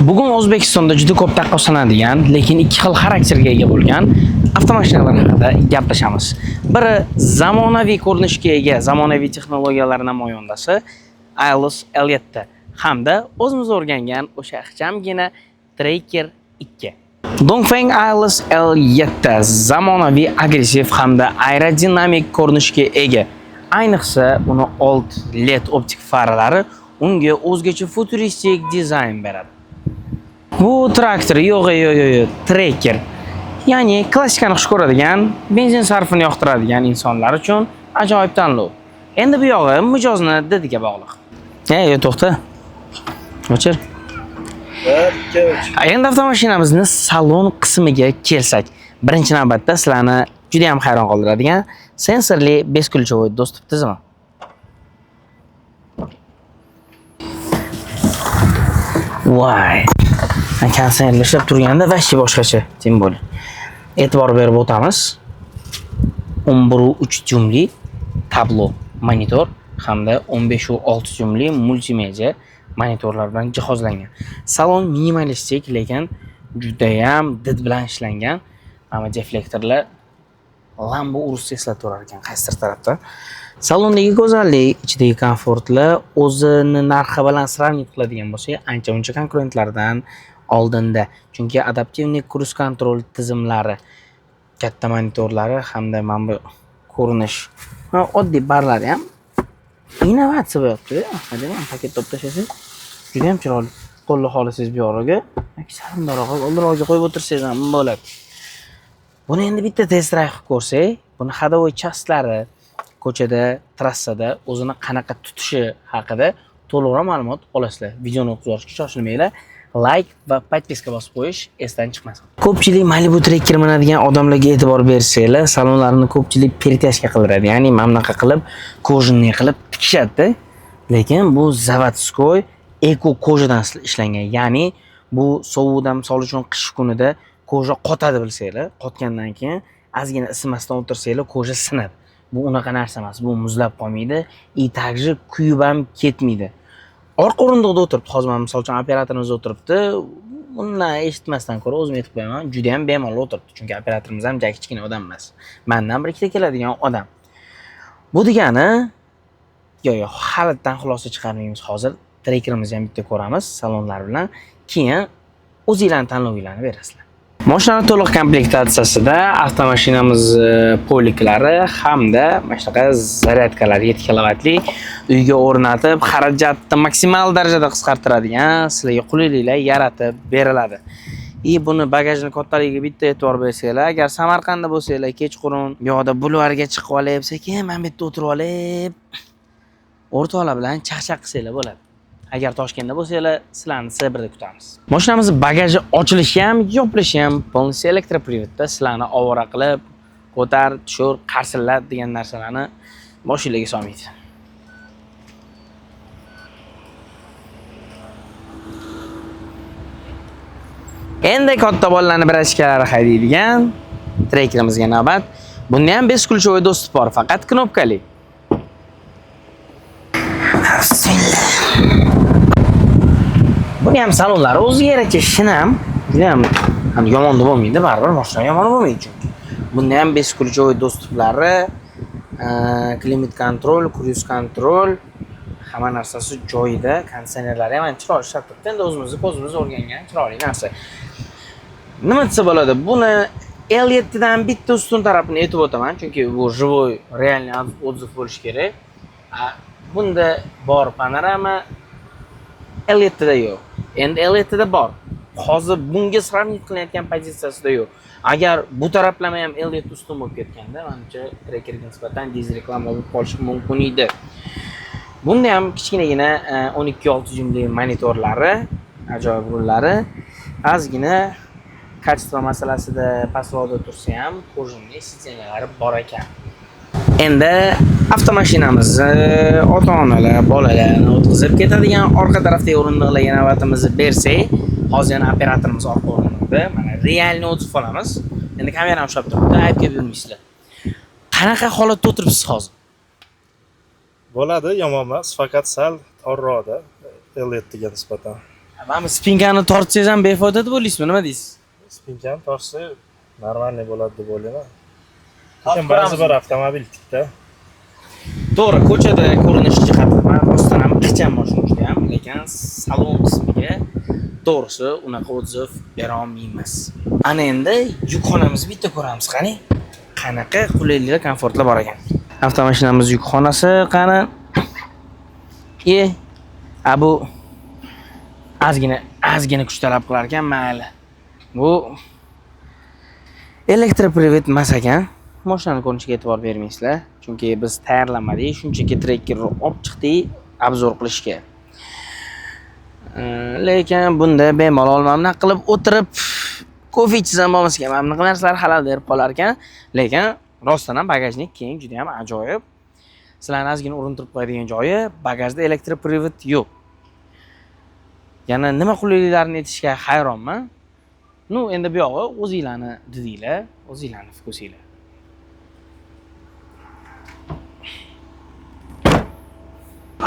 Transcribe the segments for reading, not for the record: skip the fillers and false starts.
Bugun O'zbekistonda juda ko'p taqqoslanadigan, lekin ikki xil xarakterga ega bo'lgan avtomashinalar haqida gaplashamiz. Biri zamonaviy ko'rinishga ega, zamonaviy texnologiyalar namoyandasi Ailus L7 hamda o'zimiz o'rgangan o'sha ixchamgina Tracker 2. Dongfeng Ailus L7 zamonaviy, agressiv hamda aerodinamik ko'rinishga ega. Ayniqsa, uni old LED optik faralari unga o'zgacha futuristik dizayn beradi. Bu traktor yo'q, Tracker. Ya'ni klassikani xush ko'radigan, benzin sarfini yoqtiradigan insonlar uchun ajoyib tanlov. Endi bu yog'i mijozni didiga bog'liq. To'xta. O'chir. Endi avtomashinamizni salon qismiga kelsak, birinchi navbatda sizlarni juda ham hayron qoldiradigan sensorli beskulchovoy dostуп tizimi. Voy. Konsertlar ishlab turganda vashti boshqacha, tim bo'l. E'tibor berib o'tamiz. 11.3 jumli tablo monitor hamda 15.6 jumli multimedia monitorlar bilan jihozlangan. Salon minimalistik, lekin juda ham did bilan ishlangan. Mana deflektorlar lambo urus eslatirar ekan qaysidir tarafdan. Salondagi go'zallik, ichidagi komfortlar o'zini narxi bilan сравнить qiladigan bo'lsak, ancha-muncha konkurentlardan oldinda. Chunki adaptivniy kruz kontrol tizimlari, katta monitorlari hamda mana bu ko'rinish, oddiy barlari ham innovatsiya bo'lyapti. Hadeb paket top tashlasangiz, juda ham chiroyli. Qo'lni xolisangiz bu yo'g'iga, sarimdaroqqa oldiroqqa qo'yib o'tirsangiz ham bo'ladi. Buni endi bitta test drive qilib ko'rsak, buni ходовой частlari, ko'chada, trassada o'zini qanaqa tutishi haqida to'liqroq ma'lumot olasizlar. Videoni o'qib olishga shoshilmanglar. Like va podpiska bosib qo'yish esdan chiqmasin. Ko'pchilik Malibu Tracker minadigan odamlarga e'tibor bersanglar, salonlarini ko'pchilik перетяжка qiladi. Ya'ni mana bunaqa qilib, kojinni qilib tikishadi. Lekin bu zavodskoy eko kojadan ishlangan. Ya'ni bu sovuqdan misol uchun qish kunida koja qotadi bilsanglar, qotgandan keyin ozgina isimasdan o'tirsanglar, koja sinadi. Bu unaqa narsa emas. Bu muzlab qolmaydi, takji kuyib ham ketmaydi. Orqa o'rindiqda o'tiribdi. Hozir men misol uchun operatorimiz o'tiribdi. Undan eshitmasdan ko'ra o'zim aytib qo'yaman, juda ham bemalol o'tiribdi. Chunki operatorimiz ham kichkina odam emas. Mendan bir ikkita keladigan odam. Bu degani yo'q, halitdan xulosa chiqarmaymiz hozir. Trackerimizni ham bitta ko'ramiz salonlar bilan. Keyin o'zingizlarning tanlovinglarni berasizlar. Mashina to'liq komplektatsiyasida avtomashinamiz poliklari hamda mana shunaqa zaryadkalar 7 kilovatli uyga o'rnatib, xarajatni maksimal darajada qisqartiradigan, sizlarga qulayliklar yaratib beriladi. Buni bagajni kattaligiga bitta e'tibor bersanglar, agar Samarqandda bo'lsanglar, kechqurun bu yoqda bulvarga chiqib olib, sekin men bitta o'tirib olib, o'rtoqlar bilan chaqchaq qilsanglar bo'ladi. Agar Toshkentda bo'lsanglar, sizlarni Sibirda kutamiz. Mashinamiz bagaji ochilishi ham, yopilishi ham полностью elektroprivodda, sizlarni ovora qilib, ko'tar, tushir, qarsillat degan narsalarni boshingizga solmaydi. Endi katta bolalarni birashkalari haydaydigan Trackerimizga navbat. Bunda ham beskulchovoy do'sti bor, faqat knopkali. Buni ham salonlari o'ziga yarasha shinam, juda ham yomon deb bo'lmaydi, baribir mashina yomon bo'lmaydi chunki. Bunda ham beskulchovoy do'stiplari, klimat kontrol, cruise kontrol, hamma narsasi joyida, konditsionerlari ham chiroyli ishlab turibdi. Endi o'zimizni ko'zimiz o'rgangan chiroyli narsa. Nima desa bo'ladi? Buni L7 dan bitta ustun tarafini aytib o'taman, chunki bu живой, реальный отзыв bo'lishi kerak. Bunda bor panorama, L7 da yo'q. Endi L7 da bor. Hozir bunga сравнить qilinayotgan pozitsiyasida yo'q. Agar bu taraflama ham L7 ustun bo'lib ketganda, menimcha Trackerga nisbatan dezreklama bo'lib qolishi mumkin edi. Bunda ham kichkinagina 12.6 jumli monitorlari, ajoyib rullari, ozgina kачество masalasida pastroqda tursa ham, kojinli sidenalari bor ekan. Endi avtomashinamizni ota-onalar, bolalarni o'tkazib ketadigan orqa tarafdagi o'rindiqlarga navbatimizni bersak, hozir yana operatorimiz orqa o'rindiqda. Mana realni o'tib qolamiz. Endi kamerani ushlab turibdi, aybga yurmaysizlar. Qanaqa holatda o'tiribsiz hozir? Bo'ladi, yomon emas, faqat sal torroqda L7 ga nisbatan. Mana spinkani tortsangiz ham befoyda deb o'ylaysizmi, nima deysiz? Spinkani tortsa normalniy bo'ladi deb o'ylayman. Lekin ba'zi bir avtomobil tikda. To'g'ri, ko'chada ko'rinish jihatdan rostdan ham ixcham mashina juda ham, lekin salon qismiga to'g'risi unaqa o'tib bera olmaymiz. Ana endi yukxonamizni bitta ko'ramiz, qani? Qanaqa qulayliklar, komfortlar bor ekan. Avtomashinamiz yukxonasi qani? Bu ozgina kuch talab qilar ekan, mayli. Bu elektroprivet emas ekan. Mashinani ko'rinishiga e'tibor bermaysizlar, chunki biz tayyorlamadik, shunchaki trekkerni olib chiqdik obzor qilishga. Lekin bunda bemalol mana qilib o'tirib kofe ichsam ham bo'lmasga, mana bunaqa narsalar halol berib qolar ekan, lekin rostdan ham bagajnik keng, juda ham ajoyib. Sizlarni ozgina urintirib qo'yadigan joyi, bagajda elektroprivet yo'q. Yana nima qulayliklarni aytishga hayronman. Endi bu yog'i o'zingizlarni dedinglar, o'zingizlarni fokusinglar.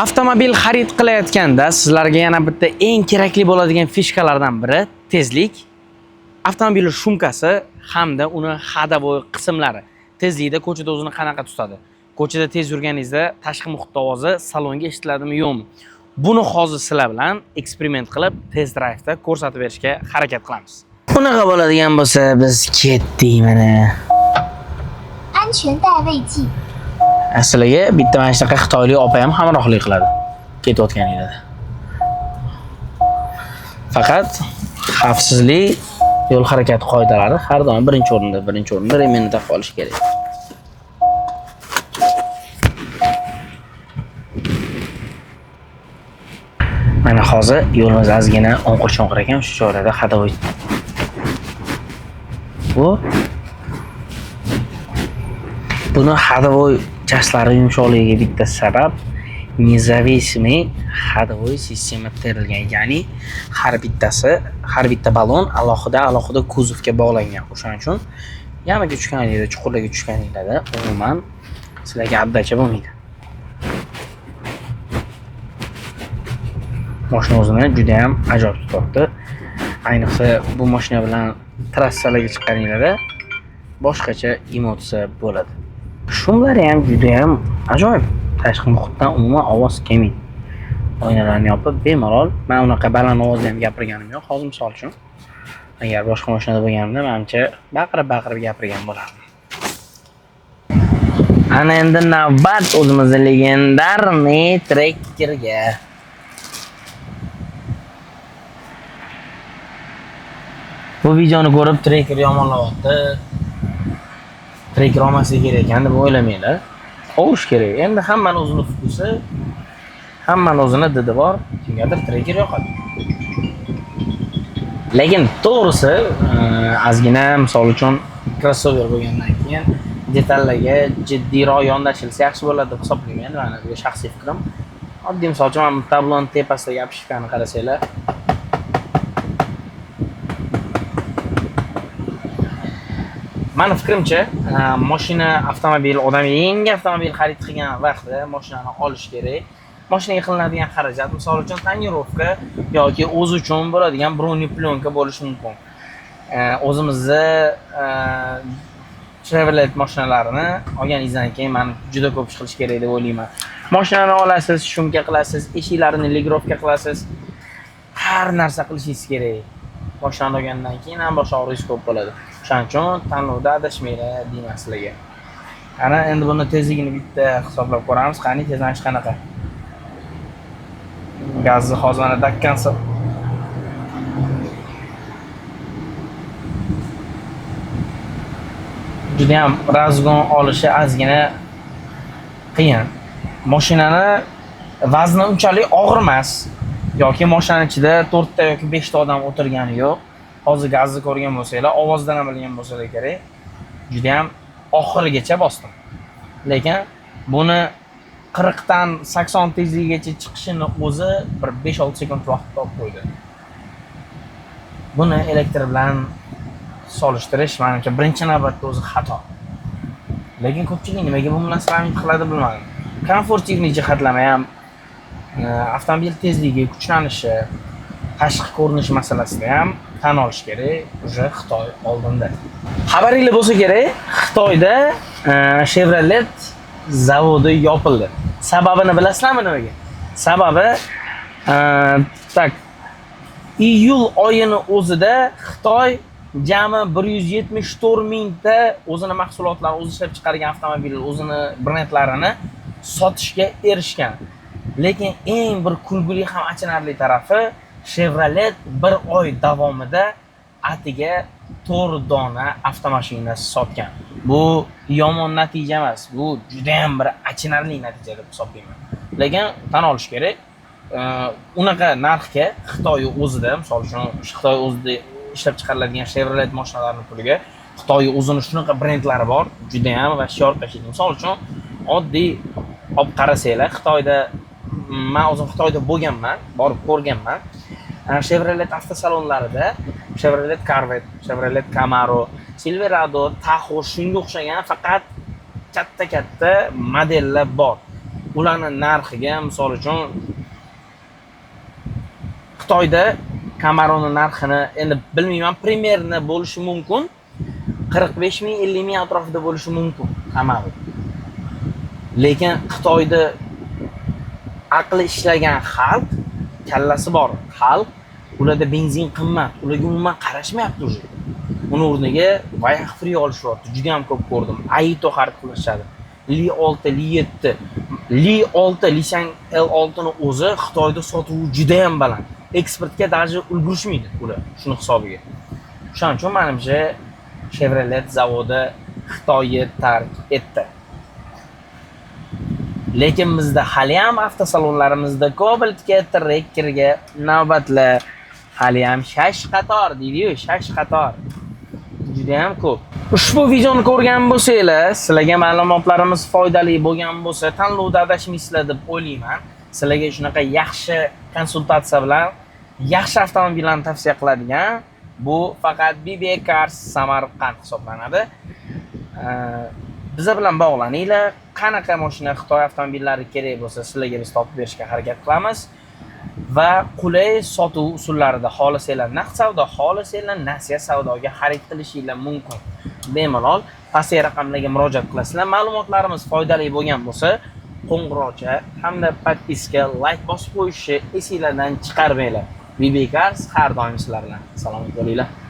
Avtomobil xarid qilayotganda sizlarga yana bitta eng kerakli bo'ladigan fishkalardan biri tezlik. Avtomobil shumkasi hamda uni ходовой qismlari. Tezlikda ko'chada o'zini qanaqa tutadi? Ko'chada tez yurganingizda tashqi muhit ovozi salonga eshitiladimi yo'qmi? Buni hozir sizlar bilan eksperiment qilib, test drive'da ko'rsatib berishga harakat qilamiz. Bunaqa bo'ladigan bo'lsa, biz ketdik mana. 安全带位记。 Asliga bitta mana shunaqa xitoylik opa ham hamrohlik qiladi ketayotganingizda. Faqat xavfsizlik, yo'l harakati qoidalari har doim birinchi o'rinda remenida qolishi kerak. Mana hozir yo'limiz ozgina o'nqir-cho'nqir ekan, shu joylarda ходовой. Buni ходовой chashlari yumshoqligiga bitta sabab независимый ходовой sistema terilgan, ya'ni har bitta balon alohida kuzovga bog'langan. O'shaning uchun yamaga tushganingizda, chuqurlarga tushganingizda umuman sizlarga abdacha bo'lmaydi. Mashina o'zini juda ham ajoyib tutadi. Ayniqsa bu mashina bilan trassalarga chiqqaningizda boshqacha emotsiya bo'ladi. Shumlari ham juda ham ajoyib. Tashqi muhitdan umuman ovoz kelmaydi. Oynalarni yopib bemalol, men unaqa baland ovozda ham gapirganim yo'q. Hozir misol uchun agar boshqa mashinada bo'lganimda, menimcha baqirib gapirgan bo'lardim. Ana endi navbat o'zimizning legendarniy trekkerga. Bu videoni ko'rib trekker yomonlayapti. Trekker olmasligi kerak ekan deb o'ylamanglar. Olish kerak. Endi hammani o'zini fokusi, hammani o'zini didi bor. Kimgadir trekker yoqadi. Lekin to'g'risi, ozgina misol uchun crossover bo'lgandan keyin detallarga jiddiyroq yondashilsa yaxshi bo'ladi deb hisoblayman. Mana bu shaxsiy fikrim. Oddiy misol uchun mana tablon tepasidagi apishkani qarasanglar, mani fikrimcha, mashina, avtomobil, odam yangi avtomobil xarid qilgan vaqtda mashinani olish kerak. Mashinaga qilinadigan xarajat, misol uchun tonirovka yoki o'zi uchun bo'ladigan broneplyonka bo'lishi mumkin. O'zimizda Chevrolet mashinalarini olganingizdan keyin men juda ko'p ish qilish kerak deb o'ylayman. Mashinani olasiz, shumka qilasiz, eshiklarini ligrovka qilasiz. Har narsa qilishingiz kerak. Mashinani olgandan keyin ham boshqa risk ko'p bo'ladi. Shuning uchun tanlovda adashmanglar deyman sizlarga. Ana endi buni tezligini bitta hisoblab ko'ramiz. Qani tezlanish qanaqa? Gazni hozir mana dakkansa. Juda ham razgon olishi ozgina qiyin. Mashinani vazni unchalik og'ir emas. Yoki mashinaning ichida 4 ta yoki 5 ta odam o'tirgani yo'q. Hozir gazni ko'rgan bo'lsanglar, ovozdan ham bilgan bo'lsanglar kerak. Juda ham oxirigacha bosdim. Lekin buni 40 dan 80 tezligigacha chiqishini o'zi bir 5-6 sekund vaqt olib qo'ydi. Buni elektr bilan solishtirish menimcha birinchi navbatda o'zi xato. Lekin ko'pchilik nimaga bu munosabat qiladi bilmadim. Komfortli jihatlarni ham avtomobil tezligi, kuchlanishi, tashqi ko'rinish masalasida ham tan olish kerak, o'sha Xitoy oldinda. Xabaringlar bo'lsa kerak, Xitoyda Chevrolet zavodi yopildi. Sababini bilasizlarmi nimaga? Sababi tak iyul oyini o'zida Xitoy jami 174 mingta o'zini mahsulotlarini, o'zi ishlab chiqargan avtomobillar, o'zini brendlarini sotishga erishgan. Lekin eng bir kulgili ham achinarli tarafi, Chevrolet bir oy davomida atiga 4 dona avtomashina sotgan. Bu yomon natija emas, bu juda ham bir achinarli natija deb hisoblayman. Lekin tan olish kerak, unaqa narxga Xitoy o'zida, misol uchun Xitoy o'zida ishlab chiqariladigan Chevrolet mashinalarining puliga Xitoy o'zini shunaqa brendlari bor, juda ham va shior tashlaydi. Misol uchun oddiy olib qarasanglar, Xitoyda men o'zim Xitoyda bo'lganman, borib ko'rganman. Chevrolet avtosalonlarida Chevrolet Corvette, Chevrolet Camaro, Silverado, Tahoe shunga o'xshagan faqat katta modellar bor. Ularning narxiga, misol uchun Xitoyda Camaroning narxini endi bilmayman, primerni bo'lishi mumkin. 45 ming, 50 ming atrofida bo'lishi mumkin Camaro. Lekin Xitoyda aqli ishlagan xalq, kallasi bor xalq, ularda benzin qimmat, ularga umuman qarashmayapti o'zi. Uni o'rniga Vayak Free olishyapti. Juda ham ko'p ko'rdim. Aito xarid qilishadi. Li 6, Li 7, Li 6, Lishan L6 ni o'zi Xitoyda sotuvi juda ham baland. Eksportga даже ulgurishmaydi ular shuni hisobiga. Shuning uchun menimcha Chevrolet zavodi Xitoyni tark etdi. Lekin bizda hali ham avtosalonlarimizda Cobalt'ga, Trekkerga navbatlar hali ham shash qator deydi-yu, shash qator. Juda ham ko'p. Ushbu videoni ko'rgan bo'lsanglar, sizlarga ma'lumotlarimiz foydali bo'lgan bo'lsa, tanlovda adashmaysizlar deb o'ylayman. Sizlarga shunaqa yaxshi konsultatsiya bilan yaxshi avtomobillarni tavsiya qiladigan bu faqat BB Cars Samarqand hisoblanadi. Bizlar bilan bog'laninglar. Qanaqa mashina Xitoy avtomobillari kerak bo'lsa, sizlarga biz topib berishga harakat qilamiz. Va qulay sotuv usullarida xohlasanglar naqd savdo, xohlasanglar nasiya savdoga xarid qilishinglar mumkin. Bemalol pastki raqamlarga murojaat qilasizlar. Ma'lumotlarimiz foydali bo'lgan bo'lsa, qo'ng'iroqcha hamda podpiska, like bosib qo'yishni esingizdan chiqarmanglar. BB Cars har doim sizlar bilan. Salomat bo'linglar.